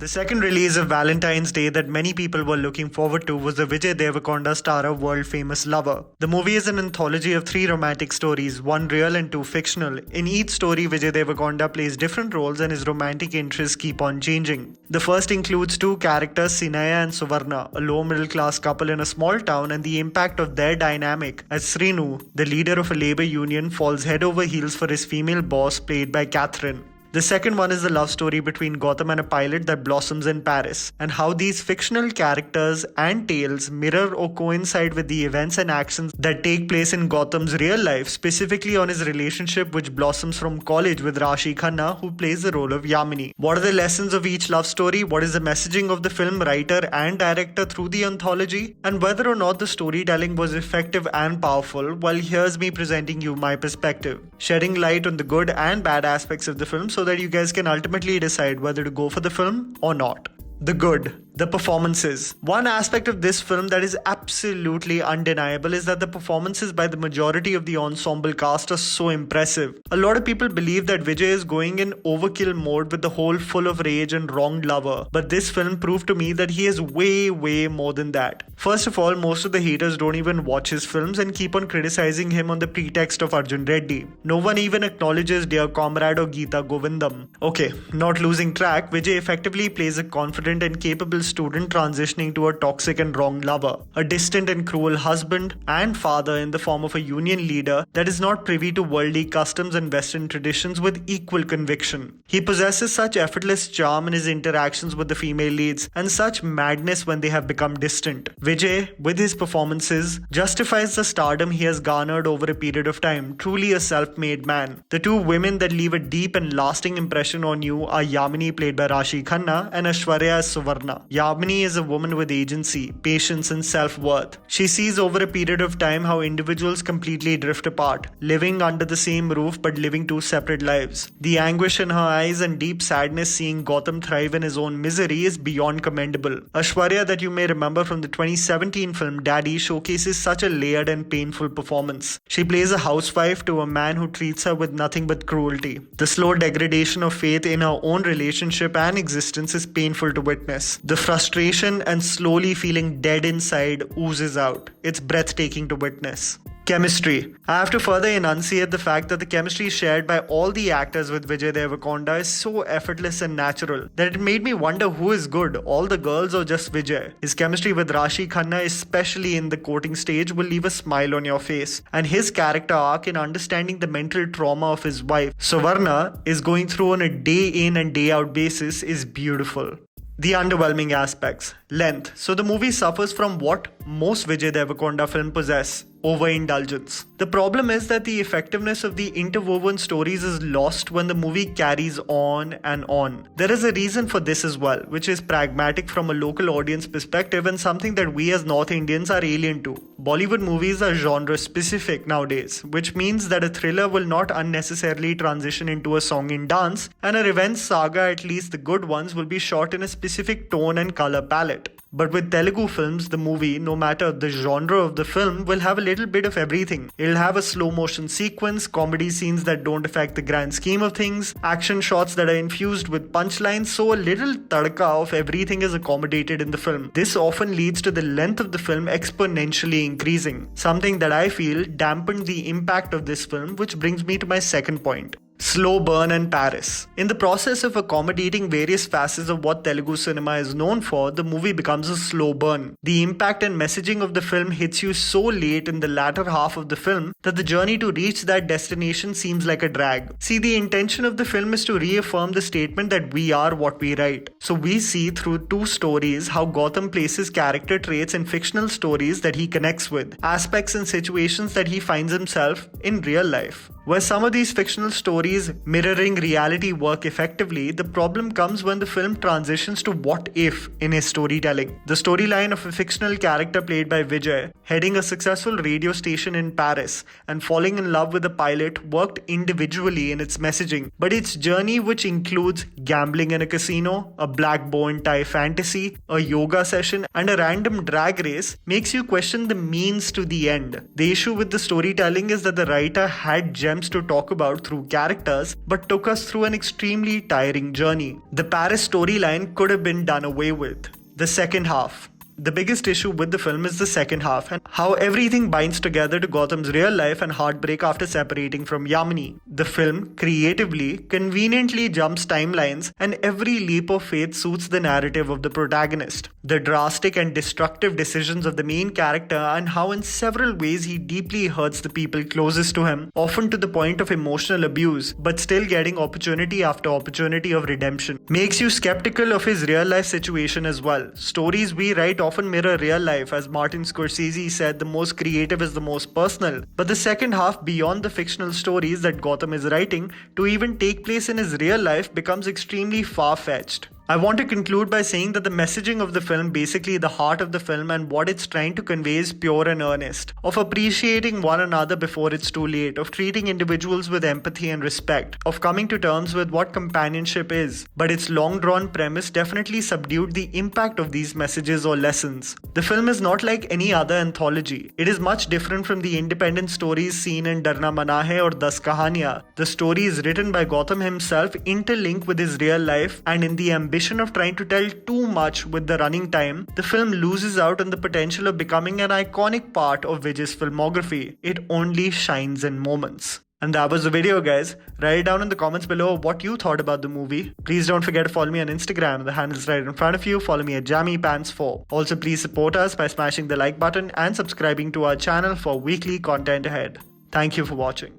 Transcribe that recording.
The second release of Valentine's Day that many people were looking forward to was the Vijay Deverakonda starrer World Famous Lover. The movie is an anthology of 3 romantic stories, 1 real and 2 fictional. In each story, Vijay Deverakonda plays different roles and his romantic interests keep on changing. The first includes 2 characters, Sinaya and Suvarna, a low middle class couple in a small town, and the impact of their dynamic as Srinu, the leader of a labor union, falls head over heels for his female boss played by Catherine. The second one is the love story between Gautam and a pilot that blossoms in Paris, and how these fictional characters and tales mirror or coincide with the events and actions that take place in Gautam's real life, specifically on his relationship which blossoms from college with Raashi Khanna, who plays the role of Yamini. What are the lessons of each love story? What is the messaging of the film writer and director through the anthology? And whether or not the storytelling was effective and powerful, well, here's me presenting you my perspective, shedding light on the good and bad aspects of the film so that you guys can ultimately decide whether to go for the film or not. The good. The performances. One aspect of this film that is absolutely undeniable is that the performances by the majority of the ensemble cast are so impressive. A lot of people believe that Vijay is going in overkill mode with the whole full of rage and wronged lover, but this film proved to me that he is way more than that. First of all, most of the haters don't even watch his films and keep on criticizing him on the pretext of Arjun Reddy. No one even acknowledges Dear Comrade or Geeta Govindam. Okay, not losing track, Vijay effectively plays a confident and capable student transitioning to a toxic and wrong lover, a distant and cruel husband and father in the form of a union leader that is not privy to worldly customs and Western traditions with equal conviction. He possesses such effortless charm in his interactions with the female leads and such madness when they have become distant. Vijay, with his performances, justifies the stardom he has garnered over a period of time, truly a self-made man. The 2 women that leave a deep and lasting impression on you are Yamini, played by Raashi Khanna, and Aishwarya as Suvarna. Yamini is a woman with agency, patience and self-worth. She sees over a period of time how individuals completely drift apart, living under the same roof but living 2 separate lives. The anguish in her eyes and deep sadness seeing Gautam thrive in his own misery is beyond commendable. Aishwarya, that you may remember from the 2017 film Daddy, showcases such a layered and painful performance. She plays a housewife to a man who treats her with nothing but cruelty. The slow degradation of faith in her own relationship and existence is painful to witness. The frustration and slowly feeling dead inside oozes out. It's breathtaking to witness. Chemistry. I have to further enunciate the fact that the chemistry shared by all the actors with Vijay Deverakonda is so effortless and natural that it made me wonder who is good, all the girls or just Vijay. His chemistry with Raashi Khanna, especially in the courting stage, will leave a smile on your face. And his character arc in understanding the mental trauma of his wife, Suvarna, is going through on a day in and day out basis is beautiful. The underwhelming aspects. Length. So the movie suffers from what most Vijay Deverakonda films possess: overindulgence. The problem is that the effectiveness of the interwoven stories is lost when the movie carries on and on. There is a reason for this as well, which is pragmatic from a local audience perspective and something that we as North Indians are alien to. Bollywood movies are genre specific nowadays, which means that a thriller will not unnecessarily transition into a song and dance, and a revenge saga, at least the good ones, will be shot in a specific tone and color palette. But with Telugu films, the movie, no matter the genre of the film, will have a little bit of everything. It'll have a slow motion sequence, comedy scenes that don't affect the grand scheme of things, action shots that are infused with punchlines, so a little tadka of everything is accommodated in the film. This often leads to the length of the film exponentially increasing, something that I feel dampened the impact of this film, which brings me to my second point. Slow burn and Paris. In the process of accommodating various facets of what Telugu cinema is known for, the movie becomes a slow burn. The impact and messaging of the film hits you so late in the latter half of the film that the journey to reach that destination seems like a drag. See, the intention of the film is to reaffirm the statement that we are what we write. So we see through 2 stories how Gautam places character traits in fictional stories that he connects with, aspects and situations that he finds himself in real life. Where some of these fictional stories mirroring reality work effectively, the problem comes when the film transitions to what if in his storytelling. The storyline of a fictional character played by Vijay, heading a successful radio station in Paris and falling in love with a pilot, worked individually in its messaging, but its journey, which includes gambling in a casino, a black bow and tie fantasy, a yoga session and a random drag race, makes you question the means to the end. The issue with the storytelling is that the writer had gems attempts to talk about through characters, but took us through an extremely tiring journey. The Paris storyline could have been done away with. The second half. The biggest issue with the film is the second half and how everything binds together to Gautam's real life and heartbreak after separating from Yamini. The film creatively, conveniently jumps timelines, and every leap of faith suits the narrative of the protagonist. The drastic and destructive decisions of the main character and how in several ways he deeply hurts the people closest to him, often to the point of emotional abuse, but still getting opportunity after opportunity of redemption, makes you skeptical of his real life situation as well. Stories we write often mirror real life. As Martin Scorsese said, the most creative is the most personal. But the second half, beyond the fictional stories that Gautam is writing, to even take place in his real life becomes extremely far-fetched. I want to conclude by saying that the messaging of the film, basically the heart of the film and what it's trying to convey, is pure and earnest, of appreciating one another before it's too late, of treating individuals with empathy and respect, of coming to terms with what companionship is. But its long-drawn premise definitely subdued the impact of these messages or lessons. The film is not like any other anthology. It is much different from the independent stories seen in Darna Mana Hai or Das Kahaniyan. The stories written by Gautam himself interlink with his real life, and in the ambition of trying to tell too much with the running time, the film loses out on the potential of becoming an iconic part of Vijay's filmography. It only shines in moments. And that was the video, guys. Write down in the comments below what you thought about the movie. Please don't forget to follow me on Instagram. The handle is right in front of you. Follow me at JammyPants4. Also, please support us by smashing the like button and subscribing to our channel for weekly content ahead. Thank you for watching.